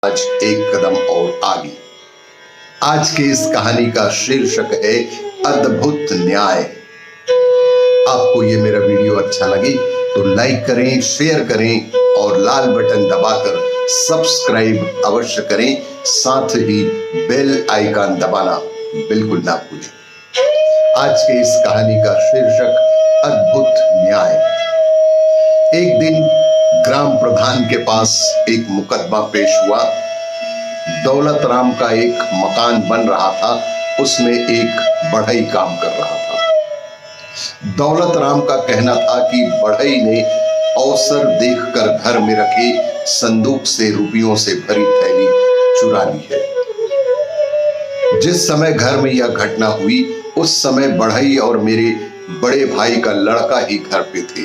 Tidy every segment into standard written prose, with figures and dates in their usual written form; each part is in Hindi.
आज एक कदम और आगे। आज की इस कहानी का शीर्षक है अद्भुत न्याय। आपको ये मेरा वीडियो अच्छा लगे तो लाइक करें, शेयर करें और लाल बटन दबाकर सब्सक्राइब अवश्य करें। साथ ही बेल आइकन दबाना बिल्कुल ना भूलें। आज के इस कहानी का शीर्षक अद्भुत न्याय। एक दिन ग्राम प्रधान के पास एक मुकदमा पेश हुआ। दौलत राम का एक मकान बन रहा था, उसमें एक बढ़ई काम कर रहा था। दौलत राम का कहना था कि बढ़ई ने अवसर देखकर घर में रखे संदूक से रुपयों से भरी थैली चुरा ली है। जिस समय घर में यह घटना हुई उस समय बढ़ई और मेरे बड़े भाई का लड़का ही घर पे थे।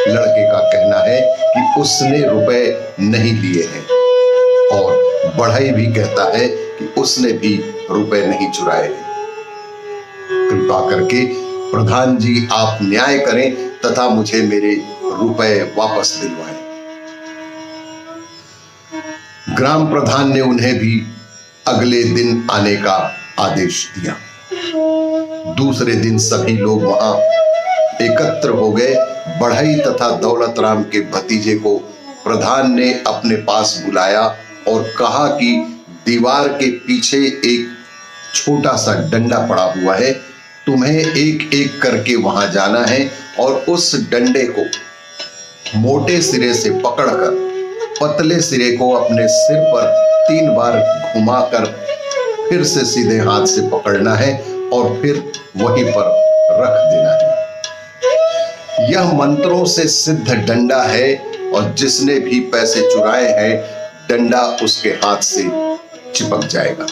लड़के का कहना है कि उसने रुपए नहीं लिए हैं और बढ़ई भी कहता है कि उसने भी रुपए नहीं चुराए हैं। कृपा करके प्रधान जी आप न्याय करें तथा मुझे मेरे रुपए वापस दिलवाएं। ग्राम प्रधान ने उन्हें भी अगले दिन आने का आदेश दिया। दूसरे दिन सभी लोग वहां एकत्र हो गए। बढ़ई तथा दौलत राम के भतीजे को प्रधान ने अपने पास बुलाया और कहा कि दीवार के पीछे एक छोटा सा डंडा पड़ा हुआ है, तुम्हें एक एक करके वहां जाना है और उस डंडे को मोटे सिरे से पकड़कर पतले सिरे को अपने सिर पर 3 बार घुमाकर फिर से सीधे हाथ से पकड़ना है और फिर वहीं पर रख देना है। यह मंत्रों से सिद्ध डंडा है और जिसने भी पैसे चुराए हैं डंडा उसके हाथ से चिपक जाएगा।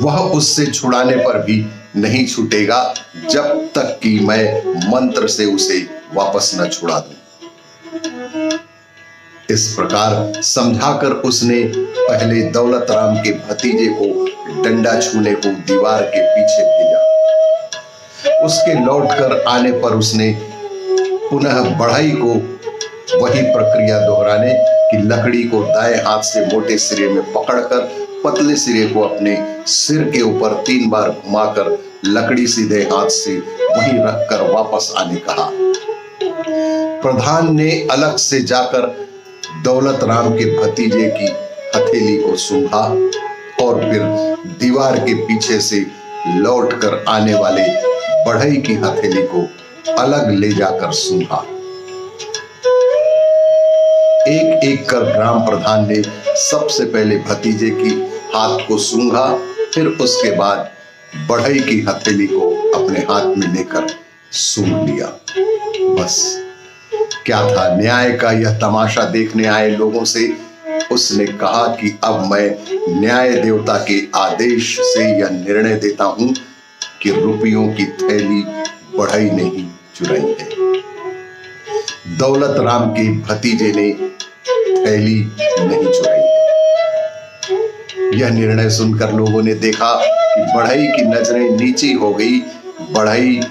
वह उससे छुड़ाने पर भी नहीं छूटेगा जब तक कि मैं मंत्र से उसे वापस न छुड़ा दूं। इस प्रकार समझाकर उसने पहले दौलत राम के भतीजे को डंडा छूने को दीवार के पीछे भेजा। उसके लौटकर आने पर उसने पुनः बढ़ई को वही प्रक्रिया दोहराने की लकड़ी को दाएं हाथ से मोटे सिरे में पकड़कर पतले सिरे को अपने सिर के ऊपर 3 बार घुमाकर लकड़ी सीधे हाथ से वहीं रखकर वापस आने कहा। प्रधान ने अलग से जाकर दौलत राम के भतीजे की हथेली को सूंघा और फिर दीवार के पीछे से लौटकर आने वाले बढ़ई की हथेली को अलग ले जाकर सूंघा। एक एक कर ग्राम प्रधान ने सबसे पहले भतीजे की हाथ को सूंघा, फिर उसके बाद बढ़ई की हथेली को अपने हाथ में लेकर सूंघ लिया। बस क्या था, न्याय का यह तमाशा देखने आए लोगों से उसने कहा कि अब मैं न्याय देवता के आदेश से यह निर्णय देता हूं कि रुपयों की थैली बढ़ई ने ही चुराई है। दौलत राम के भतीजे ने थैली नहीं चुराई है। यह निर्णय सुनकर लोगों ने देखा कि बढ़ई की नजरें नीची हो गई। बढ़ई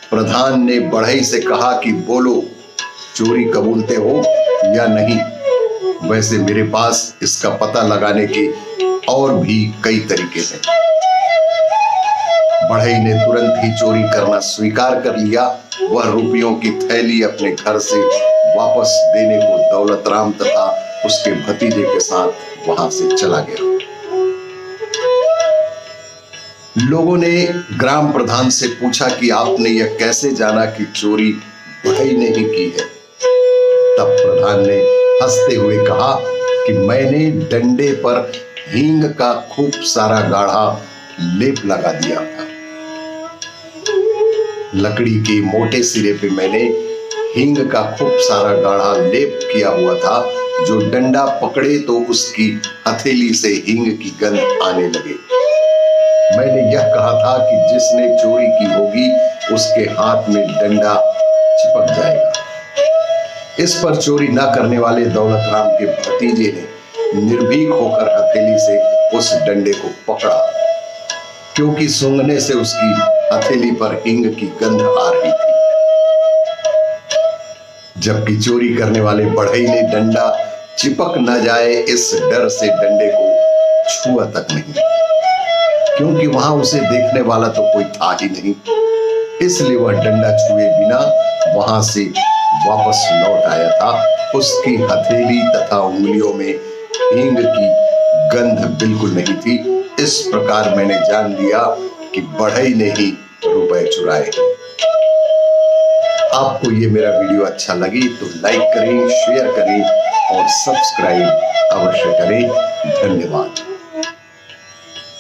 प्रधान ने बढ़ई से कहा कि बोलो, चोरी कबूलते हो या नहीं? वैसे मेरे पास इसका पता लगाने के और भी कई तरीके हैं। बढ़ई ने तुरंत ही चोरी करना स्वीकार कर लिया। वह रुपयों की थैली अपने घर से वापस देने को दौलत राम तथा उसके भतीजे के साथ वहां से चला गया। लोगों ने ग्राम प्रधान से पूछा कि आपने यह कैसे जाना कि चोरी बढ़ई ने ही की है? तब प्रधान ने हंसते हुए कहा कि मैंने डंडे पर हींग का खूब सारा गाढ़ा लेप लगा दिया था। लकड़ी के मोटे सिरे पे मैंने हींग का खूब सारा गाढ़ा लेप किया हुआ था। जो डंडा पकड़े तो उसकी हथेली से हींग की गंध आने लगे। मैंने यह कहा था कि जिसने चोरी की होगी उसके हाथ में डंडा चिपक जाएगा। इस पर चोरी न करने वाले दौलत राम के भतीजे ने निर्भीक होकर हथेली से उस डंडे को पकड़ा, क्योंकि सूंघने से उसकी हथेली पर हींग की गंध आ रही थी। जबकि चोरी करने वाले बढ़ई ने डंडा चिपक न जाए इस डर से डंडे को छुआ तक नहीं, क्योंकि वहां उसे देखने वाला तो कोई था ही नहीं। इसलिए वह डंडा छुए बिना वहां से वापस लौट आया था। उसकी हथेली तथा उंगलियों में हींग की गंध बिल्कुल नहीं थी। इस प्रकार मैंने जान लिया कि बढ़ई ने ही रुपए चुराए। आपको ये मेरा वीडियो अच्छा लगे तो लाइक करें, शेयर करें और सब्सक्राइब अवश्य करें। धन्यवाद।